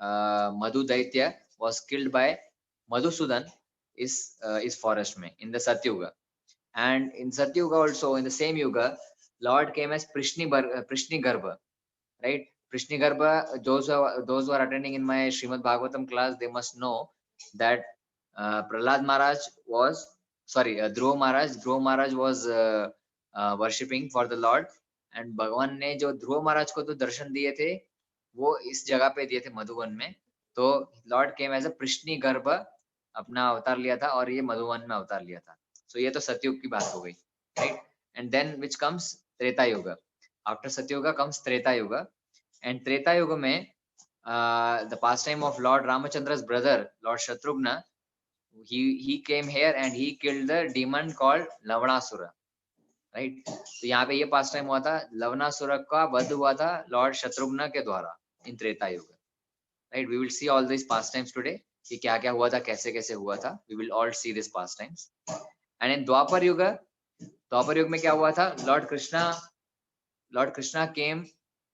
Madhu Daitya was killed by Madhusudan is forest में in the Satyuga. And in Satyuga also, in the same Yuga, Lord came as Prishnigarbha, right? Prishnigarbha, those who are attending in my Srimad Bhagavatam class, they must know that Prahlad Maharaj was, Dhruva Maharaj was worshipping for the Lord, and भगवान ने जो ध्रुव महाराज को तो दर्शन दिए थे वो इस जगह पे दिए थे मधुवन में. तो Lord came as a Krishni गर्भ अपना अवतार लिया था और ये मधुवन में अवतार लिया था. सो ये तो सतयुग की बात हो गई, right? And then which comes Treta Yuga. After सतयुग कम्स त्रेता युग. एंड त्रेता युग में the pastime of lord Ramchandra's brother lord Shatrughan, he came here and he killed the demon called Lavanasur, right? तो यहाँ पे ये पास टाइम हुआ था, लवणासुर का वध हुआ था लॉर्ड शत्रुघ्न के द्वारा in Treta Yuga, right? We will see all this pastimes today कि क्या क्या हुआ था, कैसे कैसे हुआ था. We will all see this pastimes. And in Dwapar Yuga में क्या हुआ था? Lord Krishna came,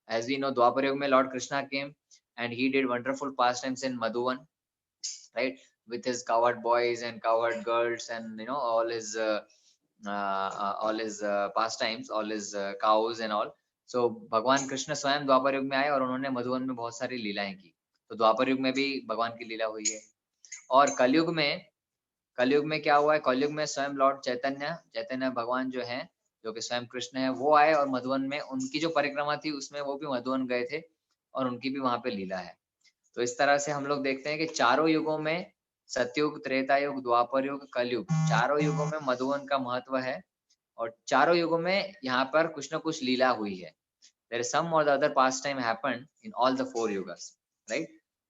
as we know, Dwapar Yuga में lord Krishna came and he did wonderful pastimes in Madhuvan, right? With his cowherd boys and cowherd girls and all his pastimes, all his cows and all. So भगवान कृष्ण स्वयं द्वापर युग में आए और उन्होंने मधुवन में बहुत सारी लीलाएं की. तो द्वापर युग में भी भगवान की लीला हुई है. और कलयुग में क्या हुआ है? कलयुग में स्वयं लॉर्ड चैतन्य भगवान जो है, जो कि स्वयं कृष्ण है, वो आए और मधुवन में उनकी जो परिक्रमा थी उसमें वो भी मधुवन गए थे और उनकी भी वहां पे लीला है. तो इस तरह से हम लोग देखते हैं कि चारों युगों में, सतयुग, त्रेता युग, द्वापर युग, कलयुग, चारों युगों में मधुवन का महत्व है और चारों युगों में यहाँ पर कुछ न कुछ लीला हुई है. There is some or the other pastime happened in all the 4 yugas, right?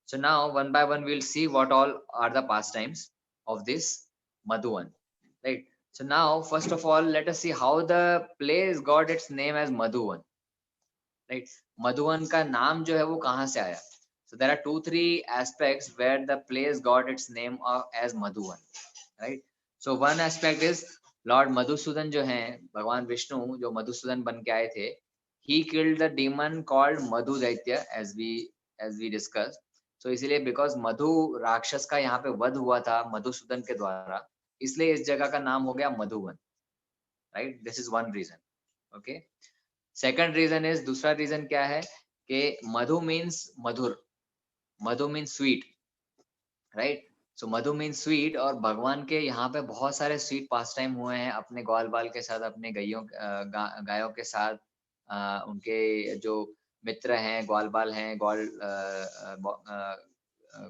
So now one by one we'll see what all are the pastimes of this Madhuvan, right? So now first of all let us see how the place got its name as Madhuvan, right? Madhuvan का नाम जो है वो कहाँ से आया? So there are 2-3 aspects where the place got its name as Madhuvan, right? So one aspect is Lord Madhusudan जो हैं, भगवान विष्णु जो मधुसूदन बन के आए थे, he killed the demon called Madhu Daitya as we discussed. So इसीलिए because मधु राक्षस का यहाँ पे वध हुआ था मधुसूदन के द्वारा, इसलिए इस जगह का नाम हो गया मधुवन, right? This is one reason. Okay. Second reason is, दूसरा reason क्या है कि मधु means मधुर, मधु means sweet, right? So मधु means sweet और भगवान के यहाँ पे बहुत सारे sweet पास टाइम हुए हैं अपने ग्वाल बाल के साथ, अपने गायों के साथ, उनके जो मित्र हैं, ग्वाल बाल हैं,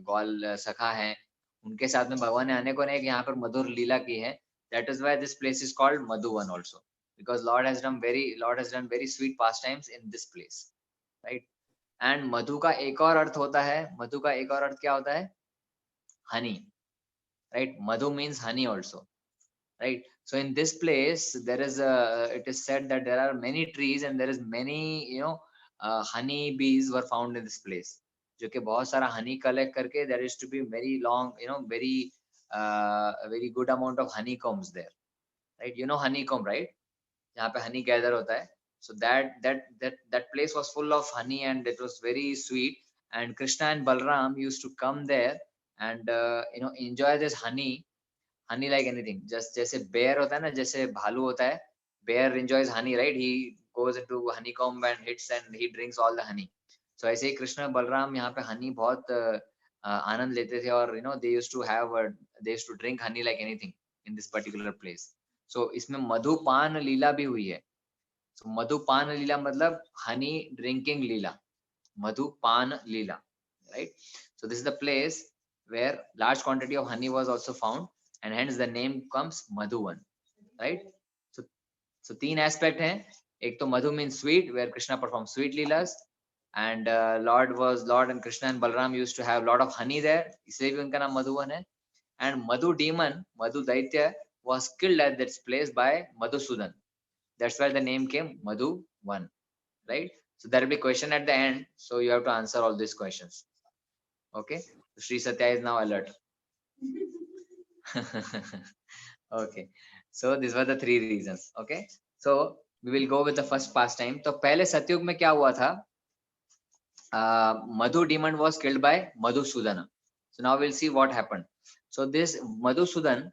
ग्वाल सखा हैं, उनके साथ में भगवान ने अनेकों ने यहाँ पर मधुर लीला की है. That is why this place is called Madhuvan also, because Lord has done very sweet pastimes in this place, right? And मधु का एक और अर्थ होता है, मधु का एक और अर्थ क्या होता है? Honey, right? Madhu means honey also, right? So in this place there is it is said that there are many trees and there is many honey bees were found in this place, जो कि बहुत सारा honey collect करके there is to be very long, very good amount of honeycombs there, right? You know honeycomb, right? जहाँ पे honey gather होता है. So that place was full of honey and it was very sweet. And Krishna and Balram used to come there and enjoy this honey like anything. Just जैसे bear होता है ना, जैसे भालू होता है, bear enjoys honey, right? He goes into honeycomb and hits and he drinks all the honey. So ऐसे ही कृष्ण बलराम यहाँ पे honey बहुत आनंद लेते थे और they used to drink honey like anything in this particular place. So इसमें मधुपान लीला भी हुई है. So मधुपान लीला मतलब honey drinking Leela, मधुपान Leela, right? So this is the place where large quantity of honey was also found and hence the name comes Madhuvan, right? So तीन aspect हैं. एक तो मधु means sweet, where Krishna performed sweet leelas, and Lord and Krishna and Balram used to have lot of honey there, इसलिए भी उनका नाम मधुवन है. And Madhu demon, Madhu Daitya, was killed at this place by Madhusudan. That's why the name came Madhuvan, right? So there will be question at the end, so you have to answer all these questions. Okay, Sri Satya is now alert. Okay, so these were the 3 reasons. Okay, so we will go with the first pastime. तो पहले सतयुग में क्या हुआ था? Madhu demon was killed by Madhusudana. So now we'll see what happened. So this Madhusudan,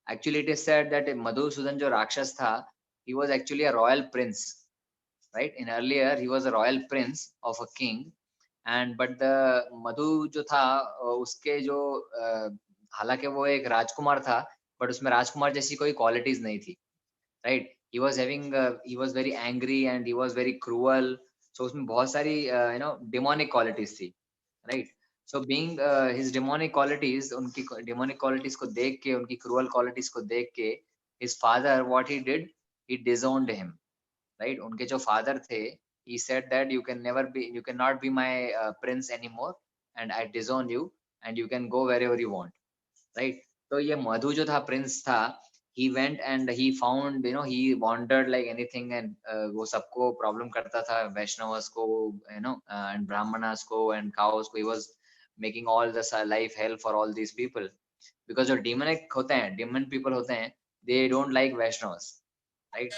actually it is said that Madhusudan jo Rakshas tha, he was actually a royal prince, right? In earlier he was a royal prince of a king, and but the Madhu जो था उसके जो हालांकि वो एक राजकुमार था, but उसमें राजकुमार जैसी कोई qualities नहीं थी, right? He was having he was very angry and he was very cruel. So उसमें बहुत सारी demonic qualities थी, right? So being his demonic qualities, उनकी demonic qualities को देख के, उनकी cruel qualities को देख के, his father what he did, he disowned him, right? उनके जो father थे, he said that you cannot be my prince anymore, and I disown you, and you can go wherever you want, right? तो ये मधु जो था Prince था, he went and he found, he wandered like anything, and वो सबको problem करता था, वैष्णवस को, and brahmanas को and cows को, he was making all the life hell for all these people, because जो demonic होते हैं, demon people होते हैं, they don't like Vaishnavas, right?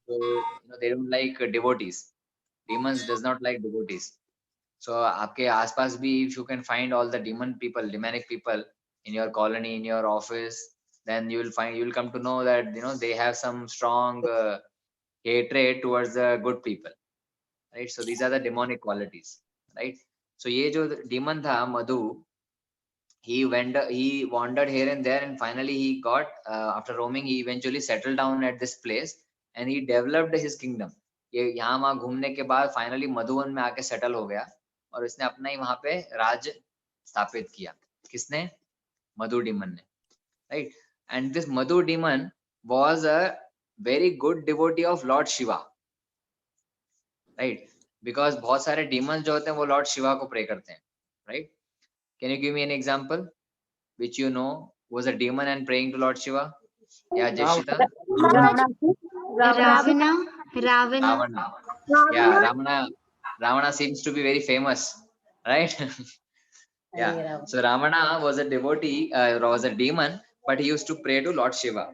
So they don't like devotees. Demons does not like devotees. So आपके आसपास भी, if you can find all the demonic people in your colony, in your office, then you will come to know that they have some strong hatred towards the good people, right? So these are the demonic qualities, right? So ये जो demon था Madhu, he wandered here and there, and finally he got after roaming, he eventually settled down at this place, and he developed his kingdom. ये यहाँ वहाँ घूमने के बाद finally मधुवन में आके सेटल हो गया, और इसने अपना ही वहां पे राज स्थापित किया. किसने? मधु डीमन ने, right? And this Madhu demon was a very good devotee of Lord Shiva, right? Because बहुत सारे demons जो होते हैं वो Lord Shiva को pray करते हैं, right? Can you give me an example which you know was a demon and praying to Lord Shiva? Yeah, Jeshita? Ravana. Ravana. Ravana. Ravana. Yeah, Ravana seems to be very famous, right? Yeah. So Ravana was a devotee, was a demon, but he used to pray to Lord Shiva.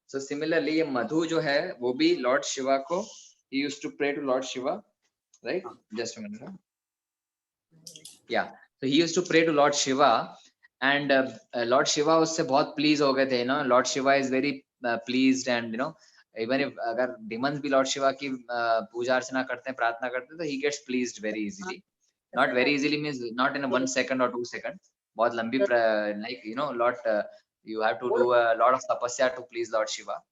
So similarly, ये मधु जो है वो भी Lord Shiva को, he used to pray to Lord Shiva, right? Just a minute. Yeah. So he used to pray to Lord Shiva, and Lord Shiva उससे बहुत pleased हो गए थे, Lord Shiva is very pleased, and even if अगर demons भी Lord Shiva की पूजा अर्चना करते हैं, प्रार्थना करते हैं, तो he gets pleased very easily. Not very easily means not in a 1 second or 2 second. बहुत लंबी like lot you have to do a lot of tapasya to please Lord Shiva.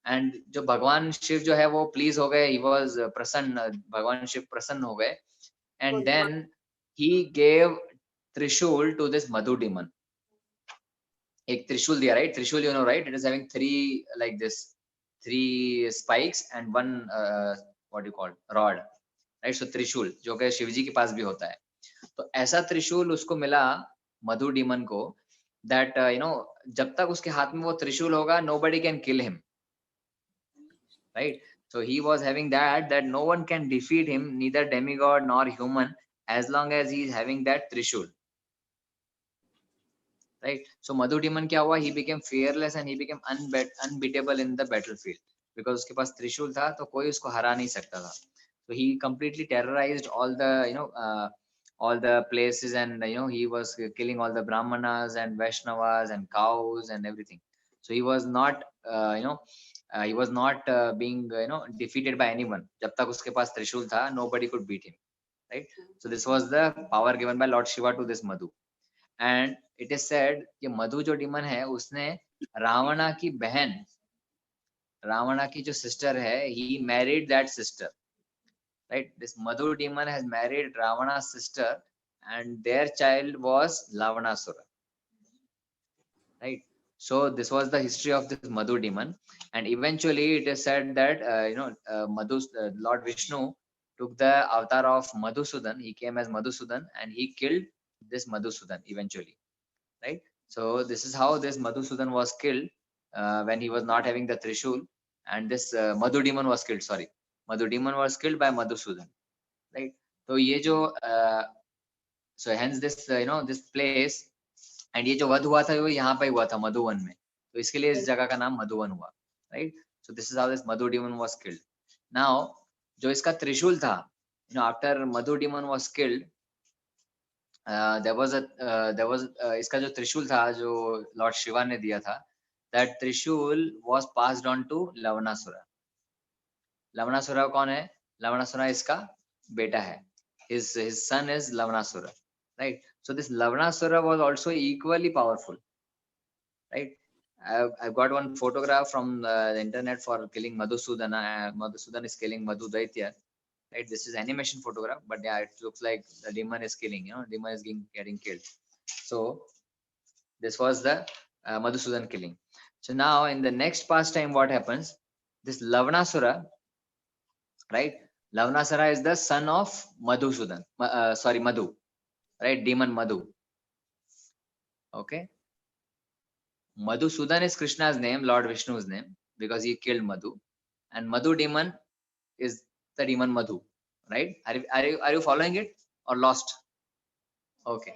And जो भगवान शिव जो है वो please हो गए, he was प्रसन्न, भगवान शिव प्रसन्न हो गए, and then he gave Trishul to this Madhu demon. एक त्रिशूल दिया, right? Trishul, you know, right? It is having 3 like this, 3 spikes and 1 what do you call rod, right? So त्रिशूल जो कि शिवजी के पास भी होता है, तो ऐसा त्रिशूल उसको मिला मधु डीमन को, that जब तक उसके हाथ में वो त्रिशूल होगा, nobody can kill him, right? So he was having that no one can defeat him, neither demigod nor human, as long as he is having that trishul, right? So Madhu demon क्या हुआ? He became fearless and he became unbeatable in the battlefield, because उसके पास त्रिशूल था, तो कोई उसको हरा नहीं सकता था. So he completely terrorized all the all the places, and he was killing all the brahmanas and Vaishnavas and cows and everything. So he was not he was not being defeated by anyone. जब तक उसके पास त्रिशूल था, nobody could beat him, right? So this was the power given by Lord Shiva to this Madhu. And it is said कि मधु जो demon है, उसने रावणा की बहन, रावणा की जो sister है, he married that sister, right? This Madhu demon has married Ravana's sister, and their child was Lavanasura, right? So this was the history of this Madhu demon, and eventually it is said that Lord Vishnu took the avatar of Madhusudan. He came as Madhusudan, and he killed this Madhusudan eventually, right? So this is how this Madhusudan was killed when he was not having the Trishul, and this Madhu demon was killed. Sorry, Madhu demon was killed by Madhusudan, right? So ये जो so hence this this place, and ये जो वध हुआ था वो यहाँ पे हुआ था मधुवन में, तो इसके लिए इस जगह का नाम मधुवन हुआ, right? So this is how this Madhu demon was killed. Now जो इसका त्रिशूल था, after Madhu demon was killed, there was इसका जो त्रिशूल था जो लॉर्ड शिवा ने दिया था, that त्रिशूल was passed on to लवणासुरा. लवणासुरा कौन है? लवणासुरा इसका बेटा है. His son is Lavanasura, right? So this Lavanasura was also equally powerful, right? I've got one photograph from the internet for killing Madhusudana. Madhusudan is killing Madhu Daitya, right? This is animation photograph, but yeah, it looks like the demon is killing, demon is getting killed. So this was the Madhusudan killing. So now in the next pastime, what happens? This Lavanasura, right? Lavanasura is the son of Madhusudan, Madhu, right? Demon Madhu. Okay. Madhusudan is Krishna's name, Lord Vishnu's name, because he killed Madhu. And Madhu demon is the demon Madhu, right? Are you following it or lost? Okay.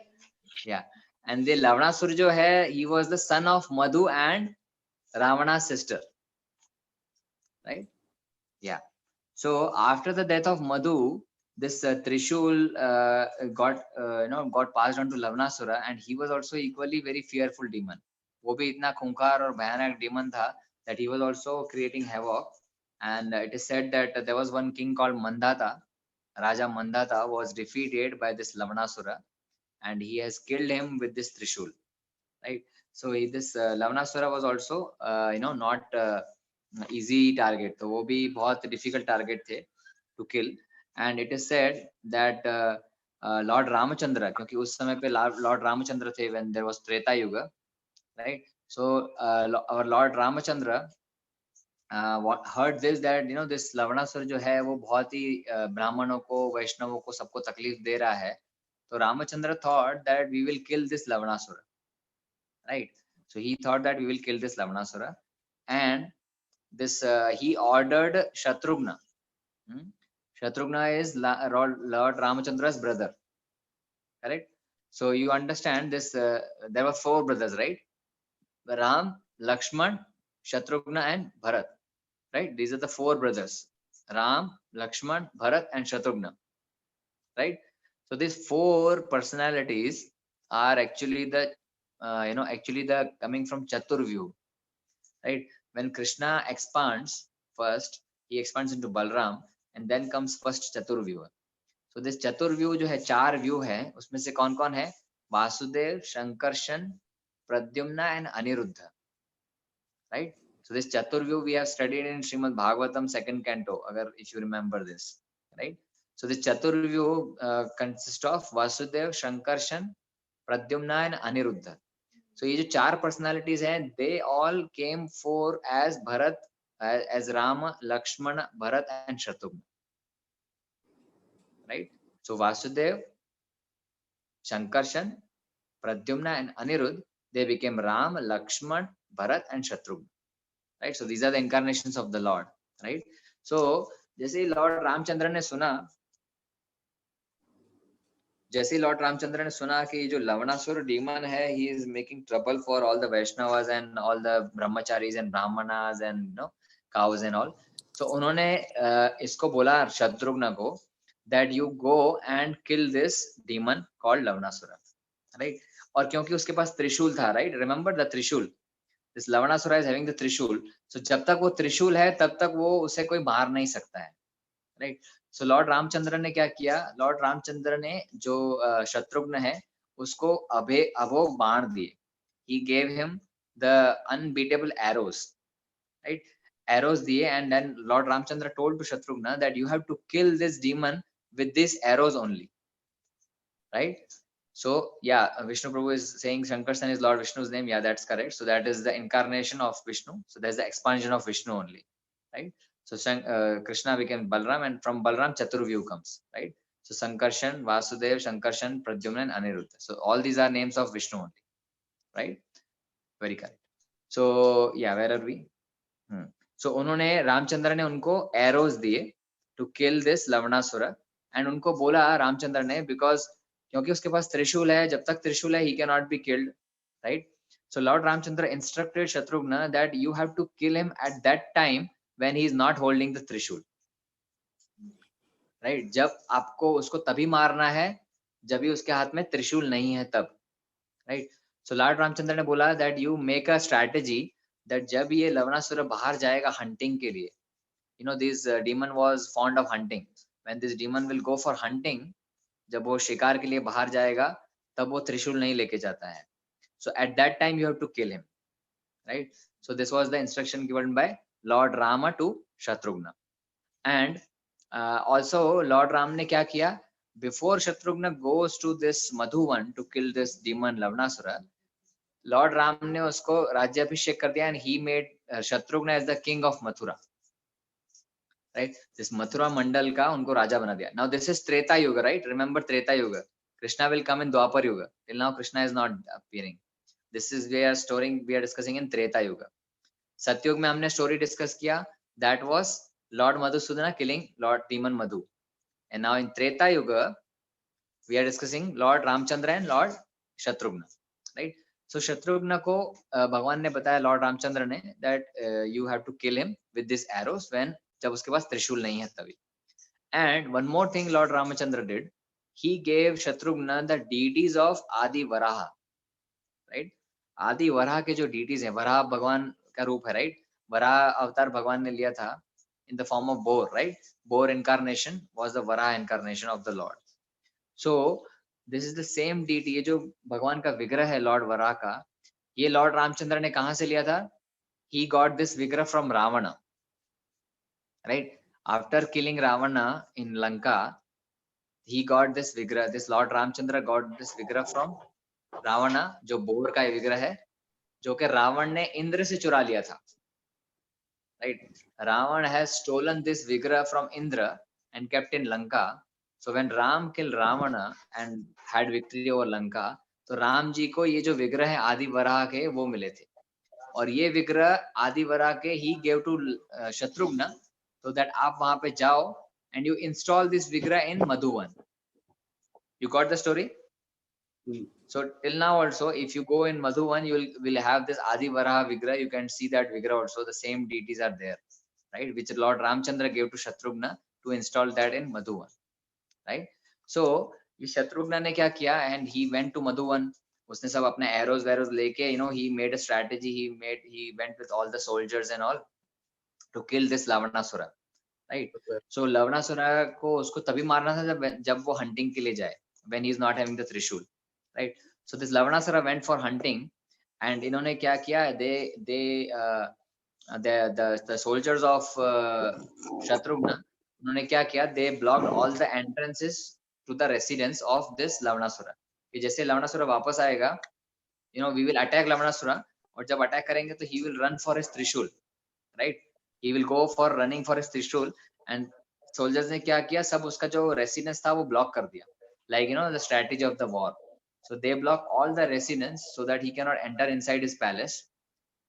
Yeah. And the Lavanasura jo hai, he was the son of Madhu and Ravana's sister, right? Yeah. So after the death of Madhu, this Trishul got passed on to Lavanasura, and he was also equally very fearful demon. वो भी इतना खूंखार और भयानक demon था that he was also creating havoc. And it is said that there was one king called Mandata. Raja Mandata was defeated by this Lavanasura, and he has killed him with this Trishul, right? So this Lavanasura was also not easy target. तो वो भी बहुत difficult target थे to kill. And it is said that Lord Ramachandra, क्योंकि उस समय पे Lord Ramachandra थे when there was Treta Yuga, right? So our Lord Ramachandra heard this, that this Lavanasura जो है वो बहुत ही ब्राह्मणों को, वैष्णवों को, सबको तकलीफ दे रहा है. तो Ramachandra thought that we will kill this Lavanasura, right? So he thought that we will kill this Lavanasura, and this he ordered Shatrughna. Shatrughna is Lord Ramachandra's brother, correct? So you understand this, there were 4 brothers, right? Ram, Lakshman, Shatrughna and Bharat, right? These are the 4 brothers: Ram, Lakshman, Bharat and Shatrughna, right? So these 4 personalities are actually the coming from Chaturvyu, right? When Krishna expands, first he expands into Balram, and then comes first Chaturvyu. So this Chaturvyu जो है, 4 view है, उसमें से कौन कौन है? Vasudev, शंकरशन, Pradyumna and Aniruddha, right? So this Chaturvyu we have studied in Srimad Bhagavatam 2nd canto, if you remember this, right? So this Chaturvyu consists of Vasudev, Shankarshan, Pradyumna and Aniruddha. So ये जो 4 personalities हैं, they all came for as Bharat, as Rama, Lakshmana, Bharat and Shatrughna, right? So Vasudev, Shankarshan, Pradyumna and Aniruddha, they became Ram, Lakshman, Bharat and Shatrughna, right? So these are the incarnations of the Lord, right? So जैसे Lord Ramchandra ने सुना कि जो Lavanasura demon है, he is making trouble for all the Vaishnavas and all the brahmacharis and brahmanas and cows and all. So उन्होंने इसको बोला शत्रुघ्न को that you go and kill this demon called Lavanasura, right? और क्योंकि उसके पास त्रिशूल था, right? Remember the त्रिशूल. This Lavanasura is having the त्रिशूल. So जब तक वो त्रिशूल है, तब तक वो उसे कोई मार नहीं सकता है, right? So लॉर्ड रामचंद्र ने क्या किया? लॉर्ड रामचंद्र ने जो शत्रुघ्न है उसको अभोग बाण दिए. He gave him the unbeatable arrows, right? Arrows diye, and then Lord Ramchandra told to Shatrughna that you have to kill this demon with these arrows only, right? So yeah, Vishnu Prabhu is saying Shankarshan is Lord Vishnu's name. Yeah, that's correct. So that is the incarnation of Vishnu. So there's the expansion of Vishnu only, right? So Krishna became Balram, and from Balram Chaturvyu comes, right? So Sankarshan, Vasudev, Shankarshan, Pradyumna and Aniruddha. So all these are names of Vishnu only, right? Very correct. So yeah, where are we? So उन्होंने रामचंद्र ने उनको arrows दिए to kill this Lavanasura, and उनको बोला रामचंद्र ने, because क्योंकि उसके पास त्रिशूल है, जब तक त्रिशूल है he cannot be killed, right? So Lord Ramchandra instructed Shatrughna that you have to kill him at that time when he is not holding the त्रिशूल, right? जब आपको उसको तभी मारना है जब भी उसके हाथ में त्रिशूल नहीं है तब, राइट। सो लॉर्ड रामचंद्र ने बोला that you make a strategy that जब ये लवणासुर बाहर जाएगा हंटिंग के लिए, you know this demon was fond of hunting. When this demon will go for hunting, जब वो शिकार के लिए बाहर जाएगा तब वो त्रिशूल नहीं लेके जाता है. So at that time you have to kill him, right? So this was the instruction given by Lord Rama to Shatrughna. And also Lord Ram ने क्या किया, before Shatrughna goes to this Madhuvan to kill this demon Lavnasura, Lord Ram ने उसको राज्याभिषेक कर दिया and he made Shatrughna as the king of Mathura. Right, this Mathura Mandal का उनको राजा बना दिया. Now this is Treta Yuga, right, remember Treta युग. Krishna will come in Dwapar Yuga. Till now Krishna is not appearing. This is we are discussing in Treta Yuga. Satyug में हमने स्टोरी डिस्कस किया, that was lord Madhusudan killing lord demon Madhu. And now in Treta Yuga we are discussing lord Ramchandra and lord Shatrughan, right. So Shatrughan को भगवान ने बताया lord Ramchandra ने that you have to kill him with this arrows when, जब उसके पास त्रिशूल नहीं है तभी. And one more thing Lord Ramachandra did, he gave Shatrughna the deities of Adi Varaha, right. आदि वराह के जो डीटीज हैं, वराह भगवान का रूप है, राइट. वराह अवतार भगवान ने लिया था in the form of boar, right. Boar incarnation was the Varaha incarnation of the Lord. So this is the same deity. ये जो भगवान का विग्रह है लॉर्ड वराह का, ये लॉर्ड रामचंद्र ने कहां से लिया था? He got this vigraha from Ravana, right. After killing Ravana in Lanka, he got this vigrah, this lord ramchandra got this vigrah from ravana, जो बोर का विग्रह है, जो कि रावण ने इंद्र से चुरा लिया था, right. Ravan has stolen this vigrah from Indra and kept in Lanka. So when Ram killed Ravana and had victory over Lanka, तो राम जी को ये जो विग्रह है आदि वराह के वो मिले थे, और ये विग्रह आदि वराह के ही gave to Shatrughan, so that आप वहां पे जाओ and you install this vigrah in Madhuvan. You got the story? So till now also, if you go in Madhuvan, you will have this Adi Varaha Vigrah. You can see that Vigrah also. The same deities are there, right? Which Lord Ramchandra gave to Shatrughna to install that in Madhuvan, right? So ये शत्रुघ्न ने क्या किया, and he went to Madhuvan. उसने सब अपने arrows वैरोज लेके, you know, he made a strategy. He went with all the soldiers and all to kill this Lavanasura, right? So Lavanasura को उसको तभी मारना था जब वो hunting के लिए जाए, when he is not having the Trishul, right. So this Lavanasura went for hunting, and इन्होंने क्या किया, the soldiers of Shatrughna, उन्होंने क्या किया, they blocked all the entrances to the residence of this Lavanasura. कि जैसे Lavanasura वापस आएगा, you know, we will attack Lavanasura, और जब अटैक करेंगे तो he will run for his Trishul, right. He will go for running for his Trishul, and soldiers ने क्या किया, सब उसका जो residence था वो block कर दिया, like, you know, the strategy of the war. So they block all the residence so that he cannot enter inside his palace.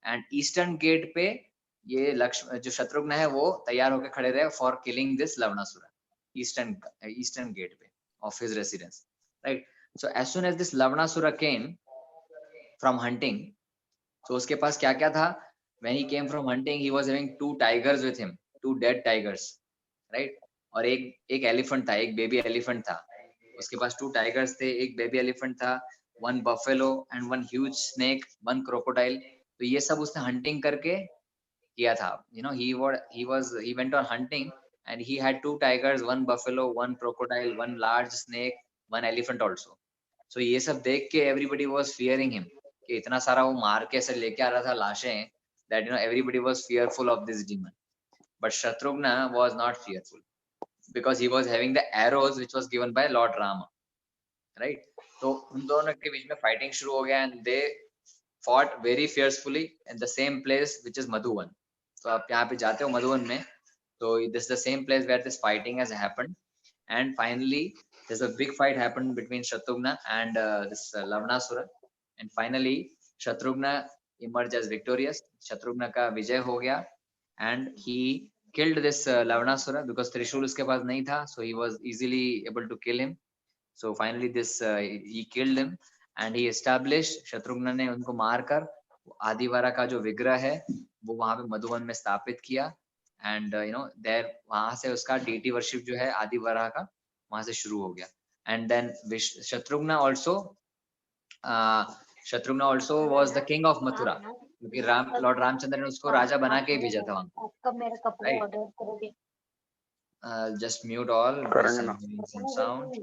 And eastern gate पे ये लक्ष्मण जो शत्रुघ्न है वो तैयार होकर खड़े रहे for killing this Lavanasura. Eastern gate पे of his residence, right. So as soon as this Lavanasura came from hunting, so उसके पास क्या क्या था? When he came from hunting, he was having 2 tigers with him, 2 dead tigers, right. और एक elephant था, एक baby elephant था. उसके पास 2 टाइगर्स थे, एक बेबी एलिफेंट था, 1 buffalo and 1 huge snake, 1 crocodile. तो ये सब उसने हंटिंग करके किया था. You know, he went on hunting and he had 2 tigers, 1 buffalo, 1 crocodile, 1 large snake, 1 elephant also. So ये सब देख के everybody was fearing him, कि इतना सारा वो मार के ऐसे लेके आ रहा था लाशें, that, you know, everybody was fearful of this demon. But Shatrughna was not fearful, because he was having the arrows which was given by Lord Rama, right. तो उन दोनों के बीच में फाइटिंग शुरू हो गया, and they fought very fiercely in the same place which is Madhuvan. तो आप यहाँ पे जाते हो मधुवन में, तो this is the same place where this fighting has happened, and finally there's a big fight happened between Shatrughna and this Lavanasura, and finally Shatrughna emerged as victorious. Shatrughna का विजय हो गया, and he killed this Lavanasura because Trishul उसके पास नहीं था, so he was easily able to kill him. So finally this he killed him, and he established, Shatrughna ने उनको मारकर आदिवारा का जो विग्रह है वो वहां पे मधुवन में स्थापित किया, एंड यू नो देयर वहां से उसका डीटी वर्शिप जो है आदिवारा का वहां से शुरू हो गया. and then Shatrugna also was the king of Mathura, क्योंकि लॉर्ड रामचंद्र ने उसको राजा बना के ही भेजा था वहां, right? Just mute all. करेंगे ना। Some sound.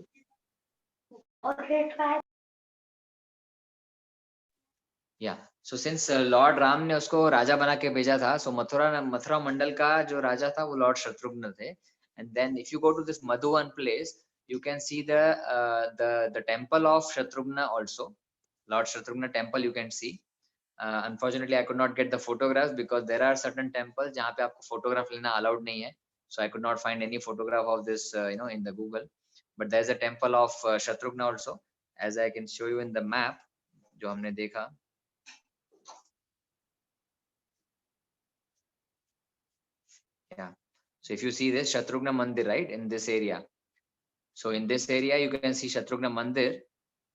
Yeah. So since Lord Ram ने उसको राजा बना के भेजा था, so मथुरा मंडल का जो राजा था वो लॉर्ड शत्रुघ्न थे. And then if you go to this Madhuvan place, you can see the temple of Shatrugna also. Lord Shatrugna temple you can see. Unfortunately, I could not get the photographs because there are certain temples जहाँ पे आपको photograph लेना allowed नहीं है. So I could not find any photograph of this, in the Google. But there's a temple of Shatrugna also, as I can show you in the map, जो हमने देखा. Yeah. So if you see this Shatrugna Mandir, right, in this area. So in this area, you can see Shatrugna Mandir,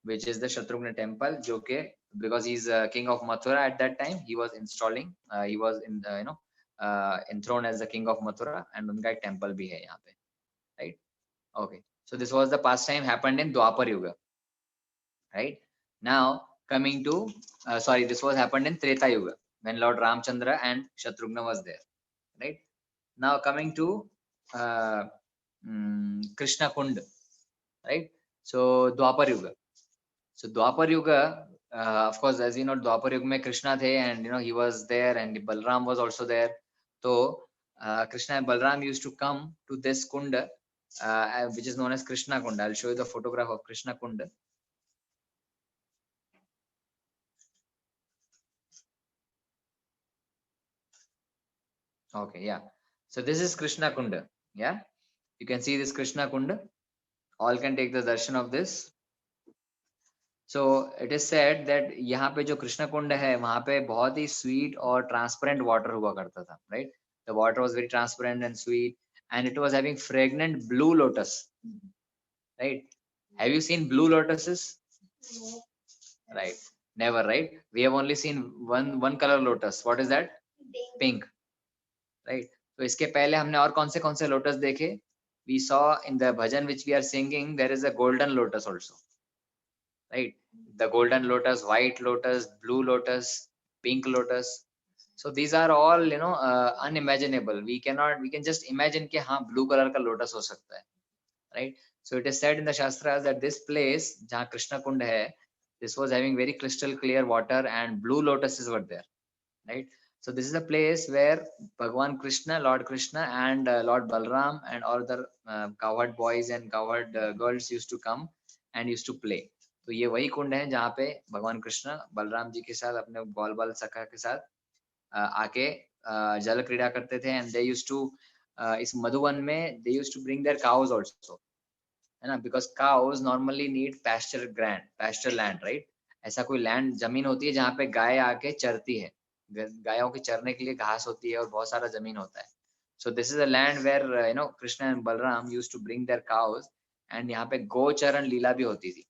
which is the Shatrugna temple, जो के because he's king of Mathura at that time, he was installing, he was in enthroned as the king of Mathura, and उनका एक temple भी है यहाँ पे, right? Okay. So this was the pastime happened in Dwapar Yuga, right? Now coming to this was happened in Treta Yuga when Lord Ramchandra and Shatrugna was there, right? Now coming to Krishna Kund, right? So Dwapar Yuga. So Dwapar Yuga, of course, as you know, Dwapar Yuga में Krishna थे, and he was there, and Balram was also there. So Krishna and Balram used to come to this Kunda, which is known as Krishna Kunda. I'll show you the photograph of Krishna Kunda. Okay, yeah. So this is Krishna Kunda. Yeah, you can see this Krishna Kunda. All can take the darshan of this. So it is said that यहाँ पे जो कृष्ण कुंड है वहाँ पे बहुत ही sweet और transparent water हुआ करता था, right? The water was very transparent and sweet, and it was having fragrant blue lotus, right? Have you seen blue lotuses? Right, never, right? We have only seen one color lotus. What is that? Pink, right? So इसके पहले हमने और कौन से lotus देखे? We saw in the bhajan which we are singing, there is a golden lotus also, right? The golden lotus, white lotus, blue lotus, pink lotus. So these are all unimaginable. We can just imagine कि हाँ blue color का lotus हो सकता है, right? So it is said in the shastras that this place जहाँ Krishna Kund है, this was having very crystal clear water and blue lotuses were there, right? So this is a place where Bhagwan Krishna, Lord Krishna, and Lord Balram and all other cowherd boys and cowherd girls used to come and used to play. तो ये वही कुंड है जहाँ पे भगवान कृष्ण बलराम जी के साथ अपने ग्वाल बाल सखा के साथ आके जल क्रीड़ा करते थे, एंड दे यूज्ड टू इस मधुवन में they used to bring their cows also, है ना, because cows normally need pasture land, right? ऐसा कोई लैंड जमीन होती है जहाँ पे गाय आके चरती है, गायों के चरने के लिए घास होती है और बहुत सारा जमीन होता है. So this is a land where Krishna and Balaram used to bring their cows, and यहाँ पे गोचरण लीला भी होती थी,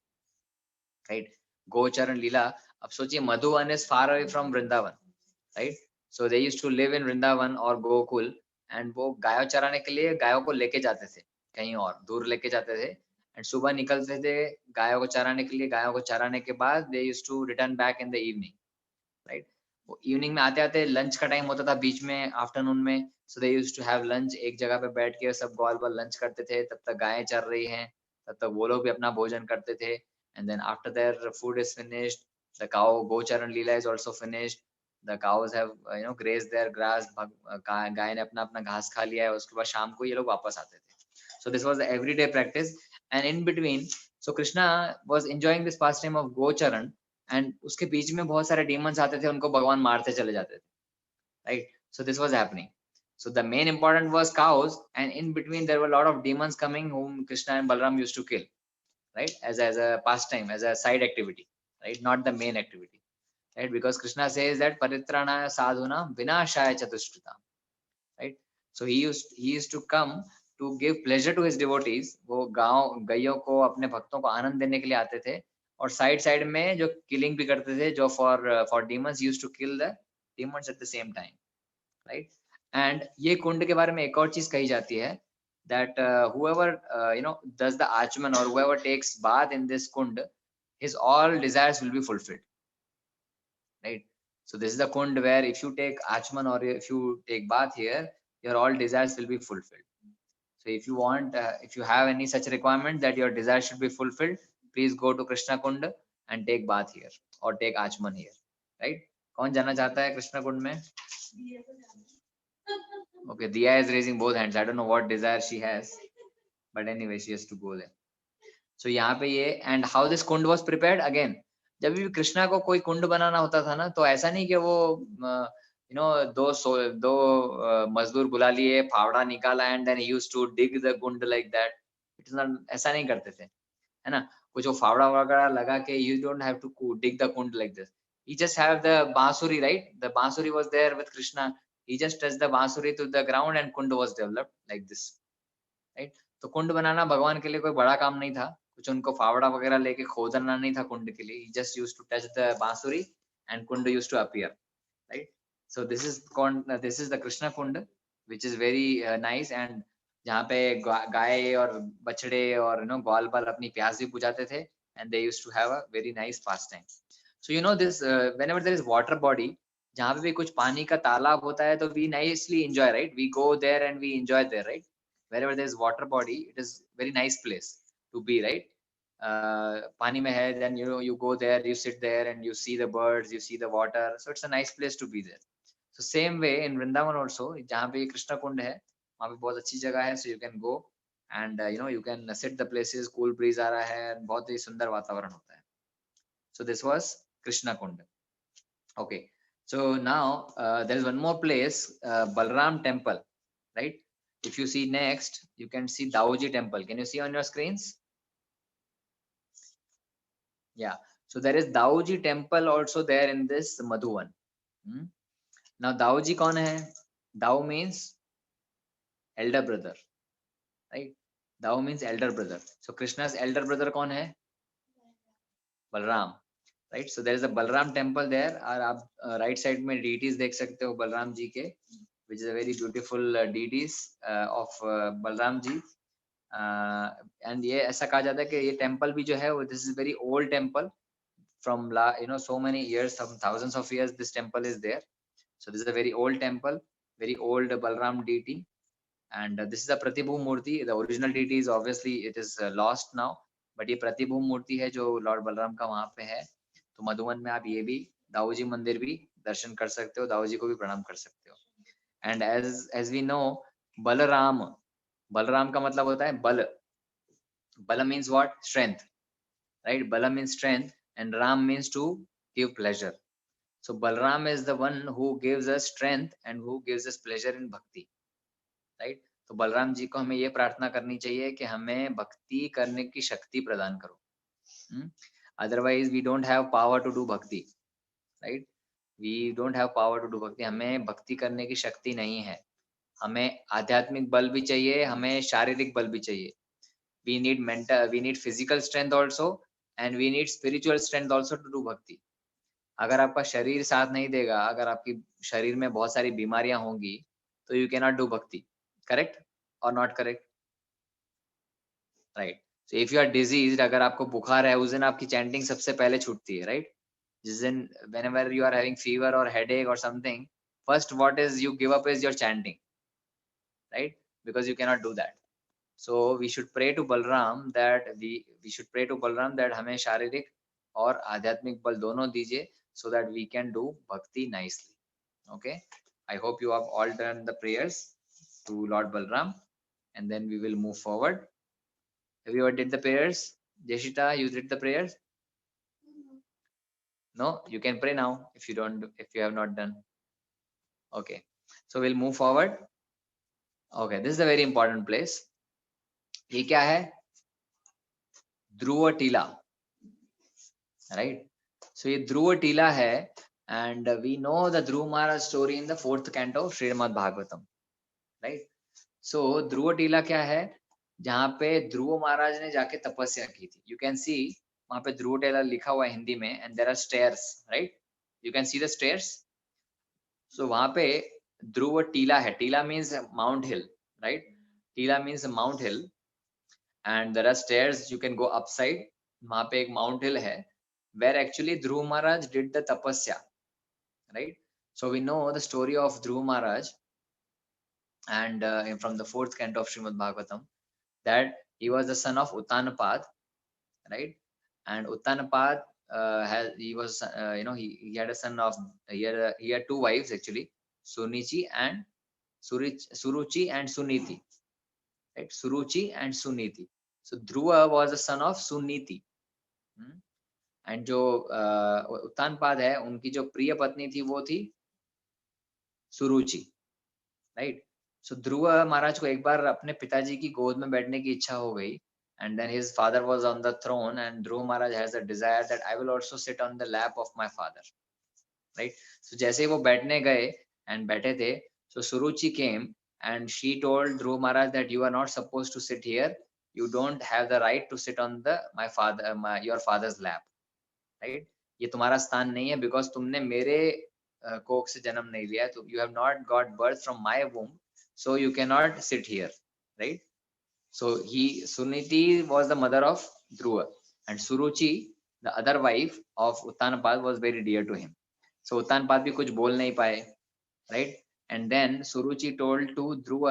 राइट? गोचरण लीला. अब सोचिए Madhuvan is far away from Vrindavan, right? So they used to live in Vrindavan और गोकुल, एंड वो गायों चराने के लिए गायों को लेके जाते थे, कहीं और दूर लेके जाते थे, एंड सुबह निकलते थे गायों को चराने के लिए. गायों को चराने के बाद they used to return back in the evening, right? वो इवनिंग में आते आते लंच का टाइम होता था बीच में, आफ्टरनून में. So they used to have lunch, एक जगह पे बैठ के सब ग्वाल बाल लंच करते थे, तब तक गायें चर रही हैं, तब तक वो लोग भी अपना भोजन करते थे. And then after their food is finished, the cow gocharan leela is also finished. The cows have grazed their grass. गाय ने अपना अपना घास खा लिया है, उसके बाद शाम को ये लोग वापस आते थे. So this was the everyday practice, and in between, so Krishna was enjoying this pastime of gocharan, and उसके बीच में बहुत सारे demons आते थे, उनको भगवान मारते चले जाते थे, right? So this was happening. So the main important was cows, and in between there were a lot of demons coming whom Krishna and Balaram used to kill, right? As a pastime, as a side activity, right? Not the main activity, right? Because Krishna says that paritrana sadhuna vinashaya chatushrutam, right? So he used to come to give pleasure to his devotees. वो गायों को अपने भक्तों को आनंद देने के लिए आते थे, और साइड में जो किलिंग भी करते थे, जो for demons used to kill the demons at the same time, right? And ये कुंड के बारे में एक और चीज कही जाती है that whoever does the achman or whoever takes bath in this kund, his all desires will be fulfilled, right? So this is the kund where if you take achman or if you take bath here, your all desires will be fulfilled. So if you want, if you have any such requirement that your desire should be fulfilled, please go to Krishna Kund and take bath here or take Achman here, right? कौन जाना चाहता है कृष्णा कुंड में? Okay, Diya is raising both hands. I don't know what desire she has, but anyway, she has to go there. So यहाँ पे ये and how this kund was prepared again. जब भी कृष्णा को कोई कुंड बनाना होता था ना, तो ऐसा नहीं कि वो दो मजदूर बुला लिए, फावड़ा निकाला and then he used to dig the kund like that. It's not, ऐसा नहीं करते थे, है ना? कुछ वो फावड़ा वगैरह लगा के you don't have to dig the kund like this. He just have the bansuri, right? The bansuri was there with Krishna. He just touched the bansuri to the ground and kund was developed like this, right? तो कुंड बनाना भगवान के लिए कोई बड़ा काम नहीं था, कुछ उनको फावड़ा वगैरह लेके खोदना नहीं था कुंड के लिए. He just used to touch the bansuri and kund used to appear, right? So this is the Krishna kund, which is very nice, and जहाँ पे गाय और बछड़े और ग्वाल बाल अपनी प्यास भी बुझाते थे, and they used to have a very nice pastime. So this whenever there is water body, जहाँ पे भी कुछ पानी का तालाब होता है, तो we nicely enjoy, right? We go there and we enjoy there, right? Wherever there is water body, it is very nice place to be, right? पानी में है, then you go there, you sit there and you see the birds, you see the water, so it's a nice place to be there. So same way in Vrindavan also, जहाँ पे कृष्णा कुंड है, वहाँ पे बहुत अच्छी जगह है, so you can go and you can sit the places, cool breeze आ रहा है, बहुत ही सुंदर वातावरण होता है. So this was Krishna Kund. Okay, so now there is one more place, Balram Temple, right? If you see next, you can see Dauji Temple. Can you see on your screens? Yeah, so there is Dauji Temple also there in this Madhuvan. Now Dauji कौन है? Dau means elder brother, right? Dau means elder brother. So Krishna's elder brother कौन है? Balram, right? So there is a Balram temple there, और आप right side में deities देख सकते हो बलराम जी के, which is a very beautiful deities of Balram ji. And ये ऐसा कहा जाता है कि ये temple भी जो है वो this is very old temple from so many years, some thousands of years this temple is there. So this is a very old temple, very old Balram deity, and this is a Pratibhu Murti. The original deity is obviously it is lost now, but ये Pratibhu Murti है जो Lord Balram का वहाँ पे है. तो मधुवन में आप ये भी दाऊ जी मंदिर भी दर्शन कर सकते हो, दाऊ जी को भी प्रणाम कर सकते हो. And as we know, Balaram का मतलब होता है बल. Bala means what? Strength, right? Bala means strength and Ram means to give pleasure. So Balram is the one who gives us strength and who gives us pleasure in bhakti, right? तो बलराम जी को हमें ये प्रार्थना करनी चाहिए कि हमें भक्ति करने की शक्ति प्रदान करो. Otherwise we don't have power to do bhakti, right? We don't have power to do bhakti. हमें भक्ति करने की शक्ति नहीं है. हमें आध्यात्मिक बल भी चाहिए, हमें शारीरिक बल भी चाहिए. We need physical strength also and we need spiritual strength also to do bhakti. अगर आपका शरीर साथ नहीं देगा, अगर आपकी शरीर में बहुत सारी बीमारियां होंगी, तो you cannot do bhakti. Correct or not correct? Right. So if you are diseased, अगर आपको बुखार है, उस दिन आपकी chanting सबसे पहले छूटती है, right? जिस दिन whenever you are having fever or headache or something, first what is you give up is your chanting, right? Because you cannot do that. So we should pray to Balram that we should pray to Balram that हमें शारीरिक और आध्यात्मिक बल दोनों दीजिए, so that we can do bhakti nicely. Okay, I hope you have all done the prayers to Lord Balram, and then we will move forward. Everyone did the prayers? Jeshita, you did the prayers? No, you can pray now if you have not done. Okay, so we'll move forward. Okay, this is a very important place. ये क्या है? ध्रुव टीला, right? So ये ध्रुव टीला है, and we know the Dhruv Maharaj story in the 4th canto of Srimad Bhagavatam, right? So ध्रुव टीला क्या है? जहाँ पे ध्रुव महाराज ने जाके तपस्या की थी. You can see वहाँ पे ध्रुव टीला लिखा हुआ है हिंदी में, and there are stairs, right? You can see the stairs. So वहाँ पे ध्रुव टीला है. टीला means mount hill, right? टीला means mount hill and there are stairs you can go upside. वहां पे एक माउंट हिल है where actually Dhruv Maharaj did the tapasya, right? So we know the story of Dhruv Maharaj and from the fourth canto of Srimad Bhagavatam that he was the son of Uttanapad, right? And Uttanapad he was he had a son of he had two wives actually, Sunichi and Suruchi and Suniti, right? Suruchi and Suniti. So Dhruva was the son of Suniti. And जो उत्तानपाद है उनकी जो प्रिय पत्नी थी वो थी सुरुचि, right? सो ध्रुव महाराज को एक बार अपने पिताजी की गोद में बैठने की इच्छा हो गई and then his father was on the throne and Dhruv Maharaj has a desire that I will also sit on the lap of my father, right? So जैसे ही वो बैठने गए एंड बैठे थे, so Suruchi came and she told Dhruv Maharaj that you are not supposed to sit here, you don't have the right to sit on the your father's lap, right? ये तुम्हारा स्थान नहीं है बिकॉज तुमने मेरे कोख से जन्म नहीं लिया, तो you have not got birth from my womb, so you can not sit here, right? So he Suniti was the mother of Dhruv and Suruchi the other wife of Uttanapada was very dear to him. So Uttanapada भी कुछ बोल नहीं पाए, right? And then Suruchi told to Dhruv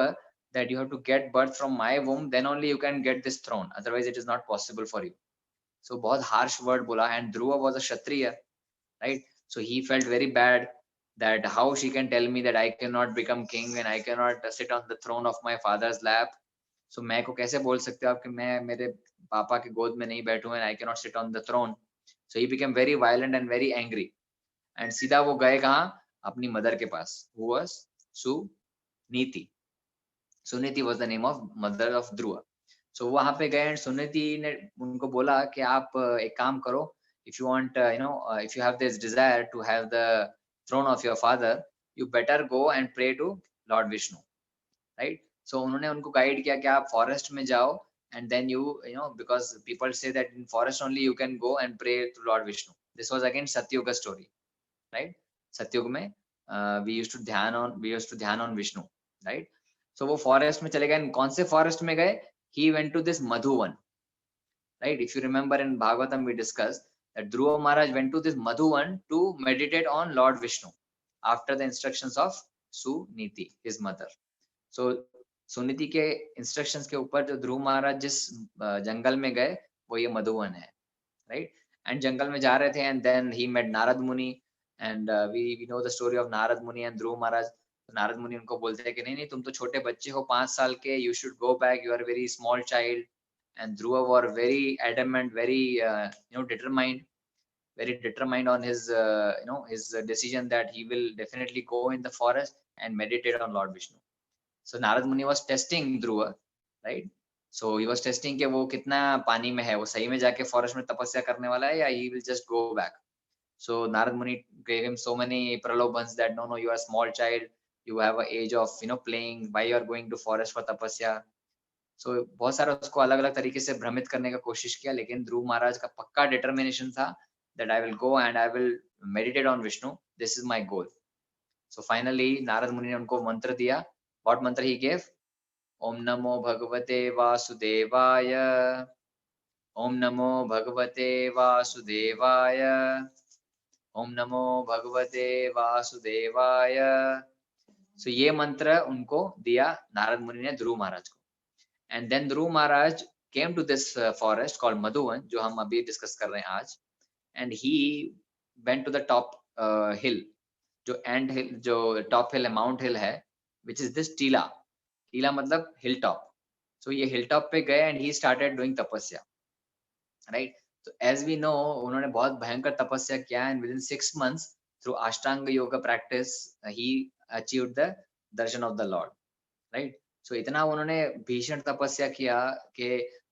that you have to get birth from my womb, then only you can get this throne, otherwise it is not possible for you. So बहुत harsh word बोला and Dhruva was a Kshatriya, right? So he felt very bad that how she can tell me that I cannot become king and I cannot sit on the throne of my father's lap. So मैं को कैसे बोल सकते हो आप कि मैं मेरे पापा के गोद में नहीं बैठूं and I cannot sit on the throne. So he became very violent and very angry and सीधा वो गए कहाँ? अपनी मदर के पास, who was Suniti. Suniti was the name of mother of Dhruva. So वहां पे गए एंड सुनीति ने उनको बोला कि आप एक काम करो, if you want if you have this desire to have the throne of your father, you better go and pray to Lord Vishnu, right? So उन्होंने उनको गाइड किया कि आप फॉरेस्ट में जाओ and then you know because people say that in forest only you can go and pray to Lord Vishnu. This was again Satyuga story, right? सतयुग में we used to ध्यान on Vishnu, right? So वो forest में चले गए. कौन से forest में गए? He went to this Madhuvan, right? If you remember in Bhagavatam we discussed that Dhruva Maharaj went to this Madhuvan to meditate on Lord Vishnu after the instructions of Suniti, his mother. So Suniti के instructions के ऊपर जो ध्रुव महाराज जिस जंगल में गए वो ये मधुवन है, राइट? एंड जंगल में जा रहे थे and then he met Narad Muni and we know the story of Narad Muni and Dhruv महाराज. नारद मुनि उनको बोलते हैं कि नहीं नहीं तुम तो छोटे बच्चे हो 5 साल के, you should go back, you are very small child. And Dhruva were very adamant, very determined on his his decision that he will definitely go in the forest and meditate on Lord Vishnu. So Narad Muni was testing Dhruva, right? So he was testing कि वो कितना पानी में है, वो सही में जाके फॉरेस्ट में तपस्या करने वाला है या he will just go back. So Narad Muni gave him so many pralobhans that no, you are a small child, you have an age of playing, why you are going to forest for tapasya. So बहुत सारा उसको अलग अलग तरीके से भ्रमित करने का कोशिश किया, लेकिन ध्रुव महाराज का पक्का डिटर्मिनेशन था that I will go and I will meditate on Vishnu, this is my goal. So finally Narad Muni ने उनको मंत्र दिया. What mantra he gave? Om Namo Bhagavate Vasudevaya. Om Namo Bhagavate Vasudevaya. Om Namo Bhagavate Vasudevaya. So ये मंत्र उनको दिया नारद मुनि ने ध्रुव महाराज को. And then Dhruv Maharaj came to this forest called Madhuvan, जो हम अभी डिस्कस कर रहे हैं आज. And he went to the top hill, जो एंड हिल, जो टॉप हिल है, माउंट हिल है, which is this टीला. टीला मतलब हिल टॉप. So ये हिल टॉप पे गए and he started doing तपस्या, right? So as we know उन्होंने बहुत भयंकर तपस्या किया and within 6 months through Ashtanga yoga practice he achieved the darshan of the Lord, right? So इतना उन्होंने भीषण तपस्या किया कि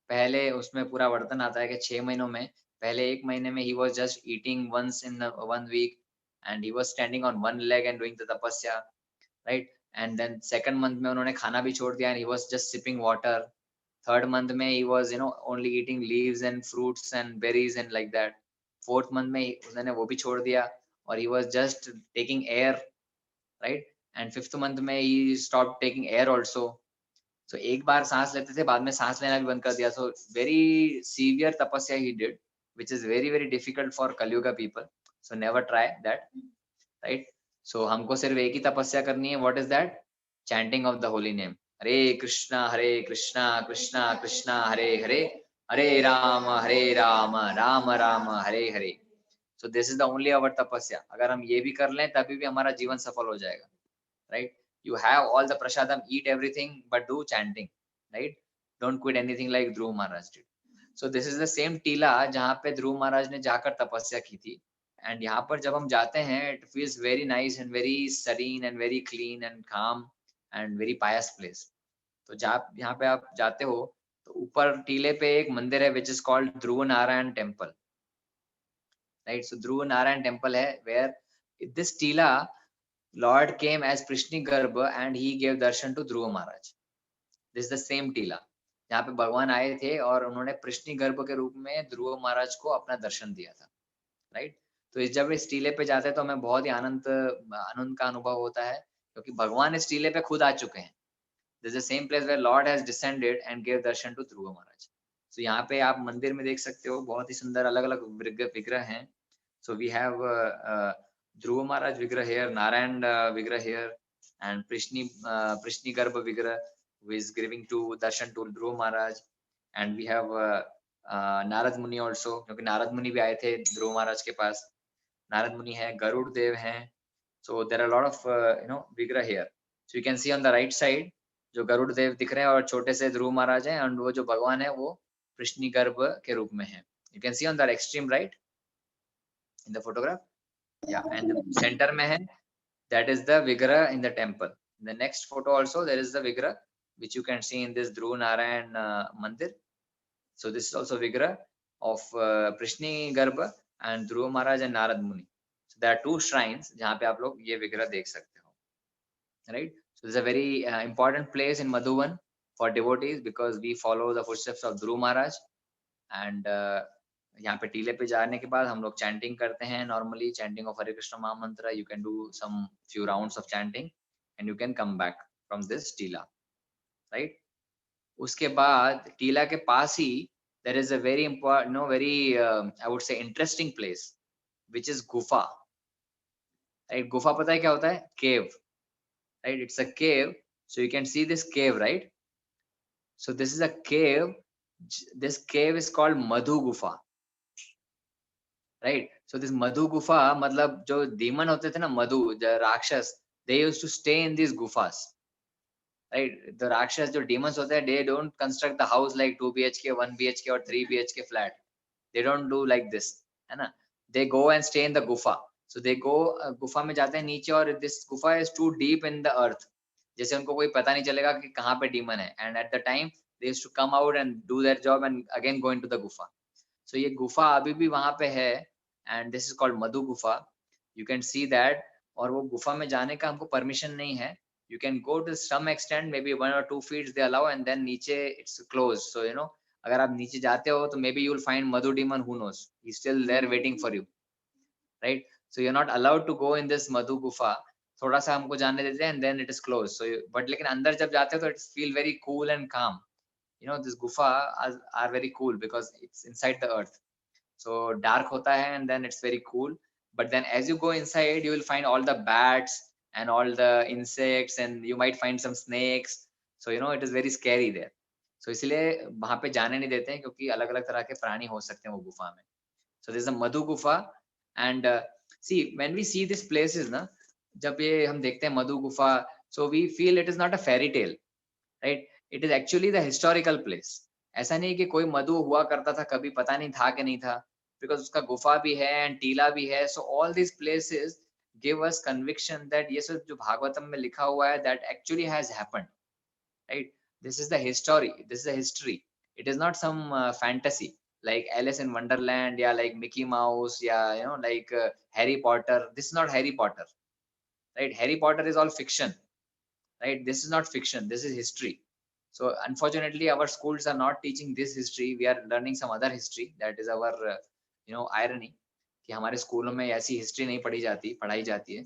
पहले उसमें पूरा वर्णन आता है कि 6 महीनों में, पहले 1 महीने में he was just eating once in 1 week and he was standing on one leg and doing the tapasya, right? And then second month में उन्होंने खाना भी छोड़ दिया and he was just sipping water. Third month में he was only eating leaves and fruits and berries and like that. Fourth month में उन्होंने वो भी छोड़ दिया और he was just taking air, right? And fifth month में he stopped taking air also. So एक बार सांस लेते थे, बाद में सांस लेना भी बंद कर दिया. So very severe tapasya he did, which is very very difficult for Kalyuga people. So never try that, right? So हमको सिर्फ एक ही तपस्या करनी है. What is that? Chanting of the holy name. Hare Krishna Krishna Krishna Hare Hare, Hare Ram Ram Ram Hare Hare. So this is the only our tapasya. अगर हम ये भी कर लें तभी भी हमारा जीवन सफल हो जाएगा, right? You have all the prasadam, eat everything, but do chanting, right? Don't quit anything like Dhruv Maharaj did. So this is the same टीला जहाँ पे ध्रुव महाराज ने जाकर तपस्या की थी. And यहाँ पर जब हम जाते हैं, it feels very nice and very serene and very clean and calm and very pious place. तो जहाँ यहाँ पे आप जाते हो तो ऊपर टीले पे एक मंदिर है which is called Dhruv Narayan temple, right? So Dhruv Narayan temple है where this टीला Lord came as Prishni Garbha and he gave darshan to Dhruva Maharaj. This is the same टीला जहाँ पे भगवान आए थे और उन्होंने कृष्णी गर्भ के रूप में ध्रुव महाराज को अपना दर्शन दिया था, राइट? तो जब इस टीले पे जाते हैं तो हमें बहुत ही आनंद का अनुभव होता है क्योंकि भगवान इस टीले पे खुद आ चुके हैं. This is the same place where Lord has descended and gave darshan to Dhruva Maharaj. So यहाँ पे आप मंदिर में देख सकते हो बहुत ही सुंदर अलग-अलग विग्रह हैं. So we have Dhruva Maharaj Vigrah here, Narayan Vigrah here, and Prishni Garbha Vigrah, who is giving to darshan to Dhruva Maharaj, and we have Narad Muni also, क्योंकि नारद मुनि भी आए थे ध्रुव महाराज के पास. नारद मुनि है, गरुड़ देव हैं. So there are a lot of Vigrah here. So you can see on the right side जो गरुड़ देव दिख रहे हैं और छोटे से ध्रुव महाराज हैं, और वो जो भगवान है वो कृष्णी गर्भ के रूप में है. You can see on the extreme right in the photograph. Yeah, and the center में है, that is the Vigrah in the temple. In the next photo also there is the Vigrah which you can see in this Dhruv Narayan Mandir. So this is also Vigrah of Prishni Garbha and Dhruv Maharaj and Narad Muni. So there are two shrines जहाँ पे आप लोग ये विग्रह देख सकते हो, right? So this is a very important place in Madhuban for devotees because we follow the footsteps of Dhruv Maharaj. And यहाँ पे टीले पे जाने के बाद हम लोग चैंटिंग करते हैं. Normally chanting of Hare Krishna Mahamantra, you can do some few rounds of chanting and you can come back from this Tila, right? उसके बाद टीला के पास ही there is a very important very I would say interesting place which is गुफा, right? गुफा पता है क्या होता है? Cave, right? It's a cave. So you can see this cave, right? So this is a cave. This cave is called Madhu Gufa, right? So this Madhu Gufa, मतलब जो demon होते थे ना, मधु, the राक्षस, they used to stay in these gufas, right? The राक्षस जो demons होते हैं, they don't construct the house like 2 BHK, 1 BHK or 3 BHK flat. They don't do like this, है ना? They go and stay in the gufa. So they go गुफा में जाते हैं नीचे, और this gufa is too deep in the earth. जैसे उनको कोई पता नहीं चलेगा कि कहाँ पे demon है. And at the time they used to come out and do their job and again go into the gufa. So ये गुफा अभी भी वहाँ पे है, and this is called Madhu Gufa. You can see that. और वो गुफा में जाने का हमको परमिशन नहीं है. You can go to some extent, maybe 1 or 2 feet they allow, and then नीचे it's closed. So अगर आप नीचे जाते हो तो maybe you will find Madhu demon, who knows? He's still there waiting for you, right? So you're not allowed to go in this Madhu Gufa. थोड़ा सा हमको जाने देते हैं and then it is closed. So but लेकिन अंदर जब जाते हो तो it feel very cool and calm. This gufa are very cool because it's inside the earth. So dark hota hai and then it's very cool. But then as you go inside, you will find all the bats and all the insects, and you might find some snakes. So it is very scary there. So इसलिए वहाँ पे जाने नहीं देते हैं क्योंकि अलग अलग तरह के प्राणी हो सकते हैं वो गुफा में. So this is a Madhu Gufa. And see, when we see these places ना, जब ये हम देखते हैं मधु गुफा, so we feel it is not a fairy tale, right? It is actually the historical place. ऐसा नहीं कि कोई मधु हुआ करता था कभी, पता नहीं था कि नहीं था, because उसका गुफा भी है and टीला भी है. So all these places give us conviction that ये सब जो भागवतम में लिखा हुआ है that actually has happened, right? This is the history. This is the history. It is not some fantasy like Alice in Wonderland, yeah, like Mickey Mouse, yeah, like Harry Potter. This is not Harry Potter, right? Harry Potter is all fiction, right? This is not fiction. This is history. So unfortunately our schools are not teaching this history. We are learning some other history. That is our irony कि हमारे स्कूलों में ऐसी history नहीं पढ़ाई जाती है.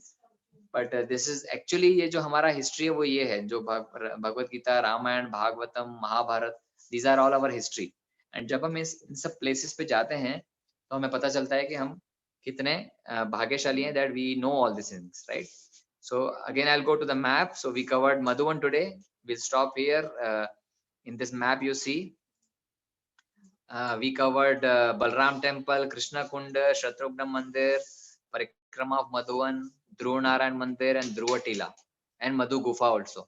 But this is actually, ये जो हमारा हिस्ट्री है वो ये है, जो Bhagavad Gita, Ramayana, Bhagavatam, Mahabharata, these are all our history. And जब हम इन सब प्लेसेस पे जाते हैं तो हमें पता चलता है कि हम कितने भाग्यशाली हैं, that we know all this things, right? So again, I'll go to the map. So we covered Madhuvan today. We'll stop here. In this map, you see, we covered Balram Temple, Krishna Kunda, Shatrugna Mandir, Parikrama of Madhuvan, Dhruva Narayan Mandir, and Dhruva Tila, and Madhu Gufa also,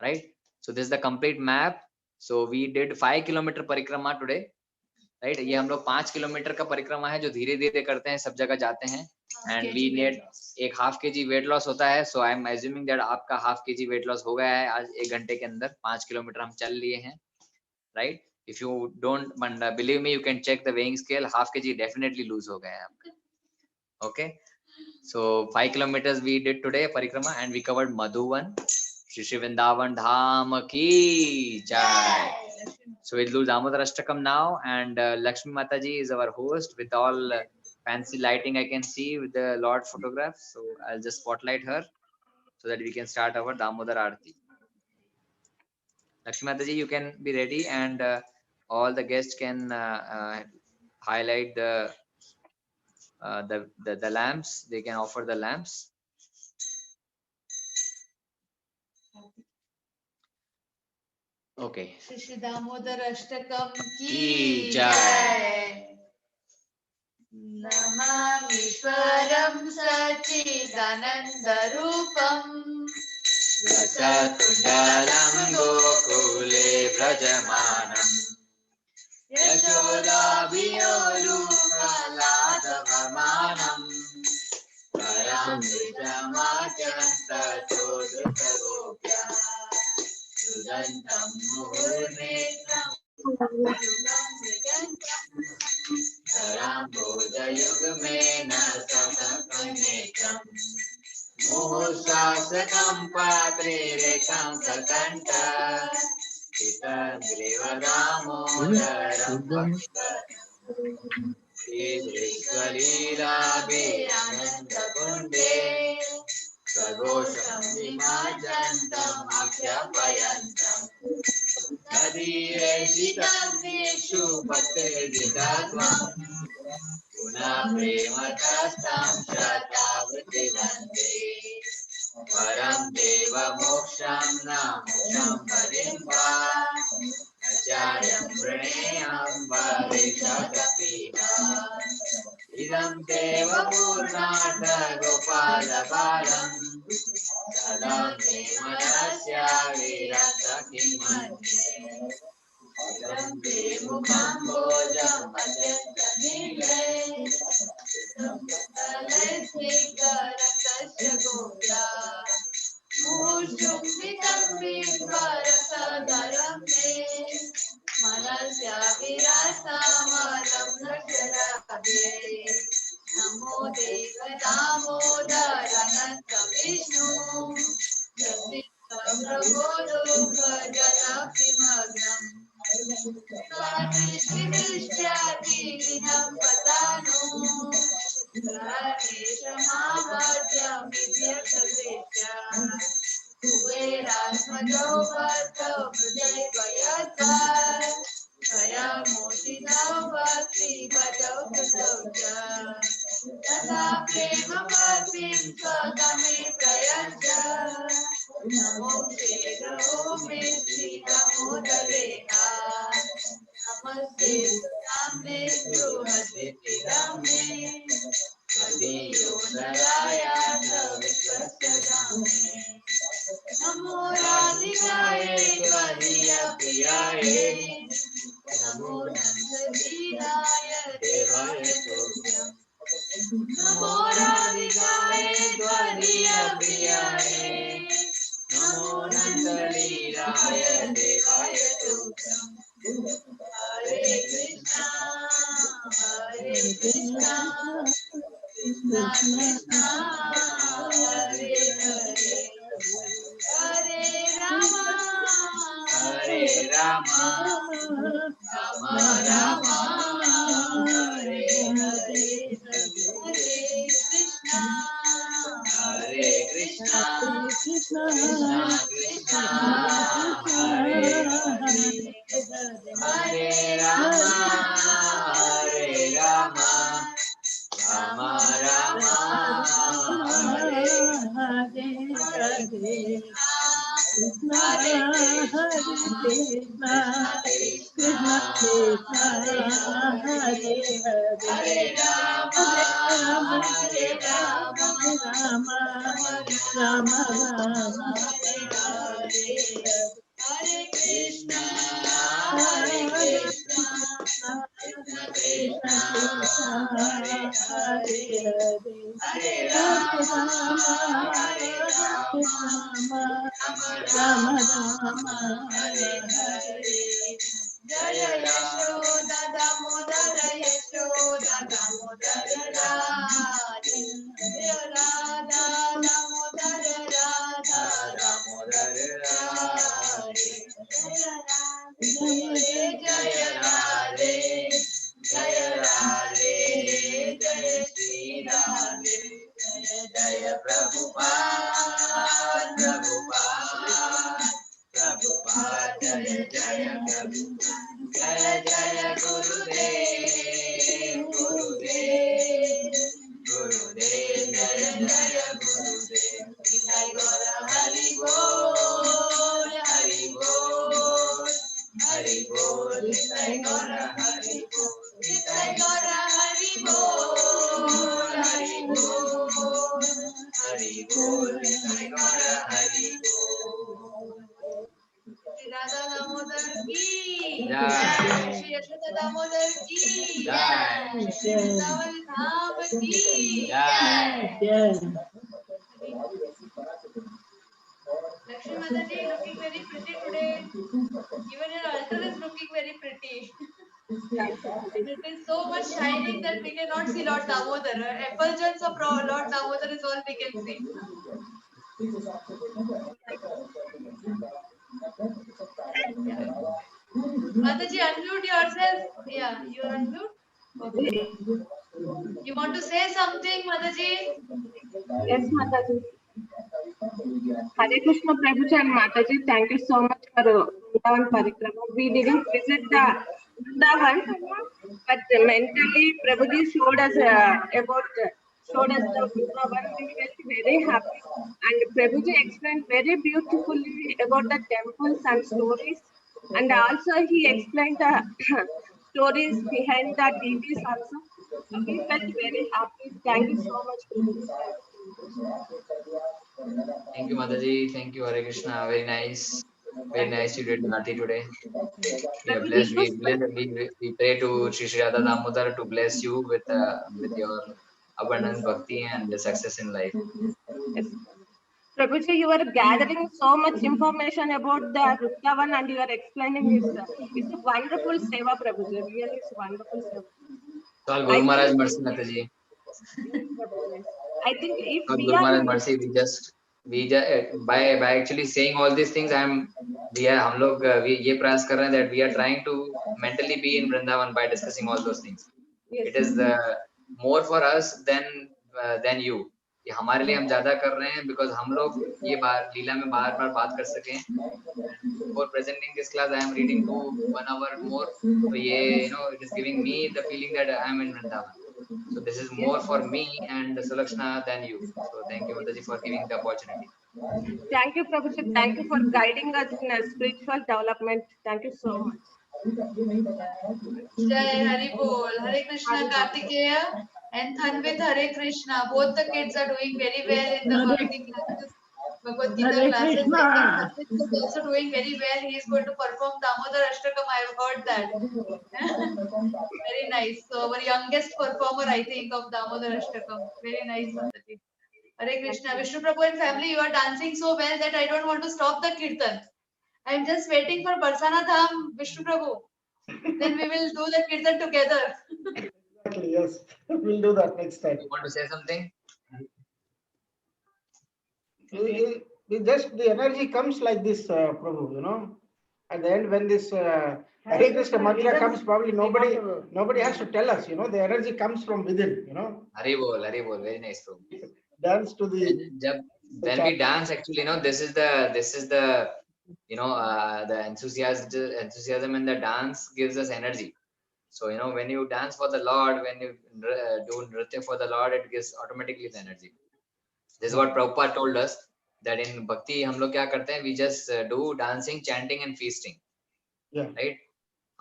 right? So this is the complete map. So we did 5 kilometer parikrama today, right? ये हम लोग 5 kilometre का परिक्रमा है जो धीरे धीरे करते हैं, सब जगह जाते हैं। एंड वी नीड एक हाफ के जी वेट लॉस होता है। सो आई एम एज्यूमिंग दैट आपका हाफ के जी वेट लॉस हो गया है आज 1 घंटे के अंदर। 5 किलोमीटर हम चल लिए हैं, right? If you don't believe me, you can check the weighing scale, half K G definitely lose हो गया है आपका। Okay, so 5 kilometers we did today parikrama, and we covered Madhuvan. Shri Shri Vrindavan Dham की जय। So we'll do Damodar Ashtakam now, and Lakshmi Mataji is our host with all fancy lighting I can see with the Lord photographs. So I'll just spotlight her so that we can start our Damodar Aarti. Lakshmi Mataji, you can be ready, and all the guests can highlight the lamps. They can offer the lamps. Okay. Shri Shri Damodar Ashtakam की जय। नमामीश्वरं सच्चिदानन्दरूपम् रसतुण्डलं गोकुले व्रजमानम् यशोदाभियोलुकलादवमानम् परमृतमाद्यन्ततोदृतगोप्या सुदन्तं मुहुर्नेत्रम् कराम्बोजयुग्मेन सततनेत्रम् मुहुःशासकं पात्रे रेखां सकण्ठ चितग्रीव दामोदरं श्रीकृष्णलीलाभे आनन्दकुण्डे सघोषं विमार्जन्तम् अख्यापयन्तम् तदीयेषितग्नेषु भक्तिर्जितात्वम् पुनः प्रेमतस्तं शतावृत्तिवन्दे परं देवमोक्षं न मोक्षं पदिं वा आचार्यं वृणेयं भविष्यदपि इदं देवपूर्णार्थ गोपालबालम् सदा मे मनस्य विरक्तं मन्ये इदं ते मुखं भोजं अत्यन्तनीले संकलैस्थिकरकस्य गोप्या मूर्च्छुम्बितं बिम्बरसधरं मे मनस्य विरसमलग्नशराभे नमो देव दामोदर अनंत विष्णु प्रभो दुःखजनकिमग्नम् स्वादिष्टिदृष्ट्यादिनं पतानो गणेशमावर्त्यमित्यर्थवेत्या कुबेरात्मजो भक्तभुजैर्वयता स्वयमोषितो भक्तिभजौ कृतौ च तथा प्रेम भक्तिं स्वतमे प्रयच्छ नमो श्रीगो मे श्रीदामोदरेणा नमस्ते सुदाम्ने सुहृदिरमे हरियो नराय विश्वस्यजामे नमो राधिकाय त्वदीय प्रियाय नमो नंदलीलाय देवाय तुभ्यं नमो राधिकाय त्वदीय प्रियाय नमो नंदलीलाय देवाय तुभ्यं हरे Krishna Krishna Krishna Hare Hare Hare Rama Ram Ram Hare Hare Hare Krishna Hare Krishna, Krishna Krishna Krishna, Hare Hare, Hare Rama, Hare Rama, Rama Rama, Hare Krishna Krishna Krishna Krishna Hare Hare Rama, Rama Hare Rama, Rama Rama Rama Hare Krishna, Hare Hare Krishna, Krishna Krishna Krishna Hare Hare Hare, Hare Rama, Hare Rama, Rama Rama, Hare Hare. Jaya Yashoda Damodara Yashoda Damodara Radhe, Jaya Radha Damodara Radha Damodara Radhe, Jaya Radhe Jaya Radhe, Jaya Radhe Jaya Shri Radhe, Jaya Jaya Prabhupada Prabhupada Prabhupada Jaya Jaya Prabhupada Jaya Jaya Gurudev Gurudev Gurudev Jaya Jaya Gurudev Jai Gaura Hari Bol Hari Bol Hari Bol Jai Gaura Hari Bol Jai Gaura Hari Bol Hari Bol Hari Bol Jai Gaura Hari Bol. Shri Radha Damodar ki Jai. Shri Yashoda Damodar ki Jai. Shri Vrindavan Dham ki Jai. Lakshmi Mataji looking very pretty today. Even your altar is looking very pretty. And it is so much shining that we cannot see Lord Damodar. Effulgence of Lord Damodar is all we can see. Mataji, unmute yourself. Yeah, you are unmute. Okay. You want to say something, Mataji? Yes, Mataji. Hare Krishna Prabhuji and Mataji, thank you so much for Vrindavan Parikrama. We didn't visit the Vrindavan, but mentally Prabhuji showed us showed us the Vrindavan. We felt very happy, and Prabhuji explained very beautifully about the temples and stories, and also he explained the stories behind the deities also. We felt very happy. Thank you so much, Prabhuji. Thank you, Mataji. Thank you, Hare Krishna. Very nice. Very nice you did Nati today. We are blessed. We pray to Shri Radha Damodar to bless you with your abundant bhakti and success in life. Yes. Prabhuji, you are gathering so much information about the Vrindavan and you are explaining this. It's a wonderful seva, Prabhuji. Really, it's a wonderful seva. So, all Guru Maharaj mercy, Mataji. I think if All we Guru Maharaj are mercy, we just by actually saying all these things, हम लोग ये प्रयास कर रहे हैं that we are trying to mentally be in Vrindavan by discussing all those things. yes, It is more for us than you. ये हमारे लिए हम ज्यादा कर रहे हैं because हम लोग ये लीला में बार बात कर सकें. Before presenting this class, I am reading to 1 hour more. So ये it is giving me the feeling that I am in Vrindavan. So this is more for me and Sulakshana than you. So thank you, Mataji, for giving the opportunity. Thank you, Prabhuji. Thank you for guiding us in a spiritual development. Thank you so much. Jai Hari Bol. Hare Krishna Kartikeya and Thanvit Hare Krishna. Both the kids are doing very well in the Bhakti classes. Bhagavad Gita Hare classes. Krishna. I think Thanvit is also doing very well. He is going to perform Damodar Ashtakam. I have heard that. Very nice. So our youngest performer, I think, of Damodar Ashtakam. Very nice, Mataji. Hare Krishna. Vishnu Prabhu and family, you are dancing so well that I don't want to stop the kirtan. I am just waiting for Barsana Dham, Vishnu Prabhu. Then we will do the kirtan together. Exactly, yes. We'll do that next time. You want to say something? We just, the energy comes like this, Prabhu, At the end, when this Hare Krishna mantra comes, probably nobody has to tell us, the energy comes from within, Hari Bol, very nice, Prabhu. dance to the when we dance, actually, this is the the enthusiasm in the dance gives us energy. So when you dance for the Lord, when you do nritya for the Lord, it gives automatically the energy. This is what Prabhupada told us, that in bhakti हम लोग क्या करते हैं, we just do dancing, chanting and feasting. Yeah. Right?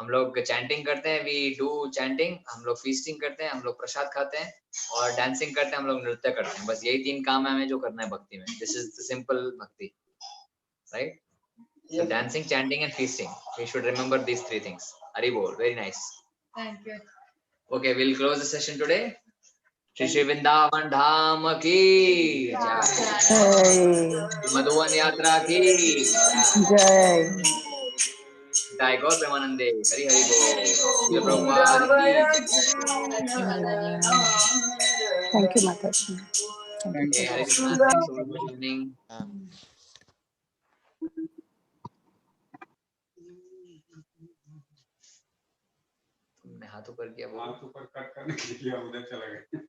हम लोग chanting करते हैं, we do chanting, हम लोग फीस्टिंग करते हैं, हम लोग प्रसाद खाते हैं, और डांसिंग करते हैं, हम लोग नृत्य करते हैं. बस यही 3 काम है हमें जो करना है भक्ति में. दिस इज द सिंपल भक्ति, right? So Yes. dancing, chanting and feasting, we should remember these 3 things. Hari bol, very nice. Thank you. Okay, we'll close the session today. Shri Shri Vrindavan Dham ki jai, Madhuvan Yatra ki जय jai, Gaur Premanande, Hari Hari bol. Jai Prabhupada ki thank you माता जी Okay, Hare Krishna, thanks for joining. तुमने हाथ ऊपर किया, बोलो. हाथ ऊपर कर करने के लिए उधर चला गया.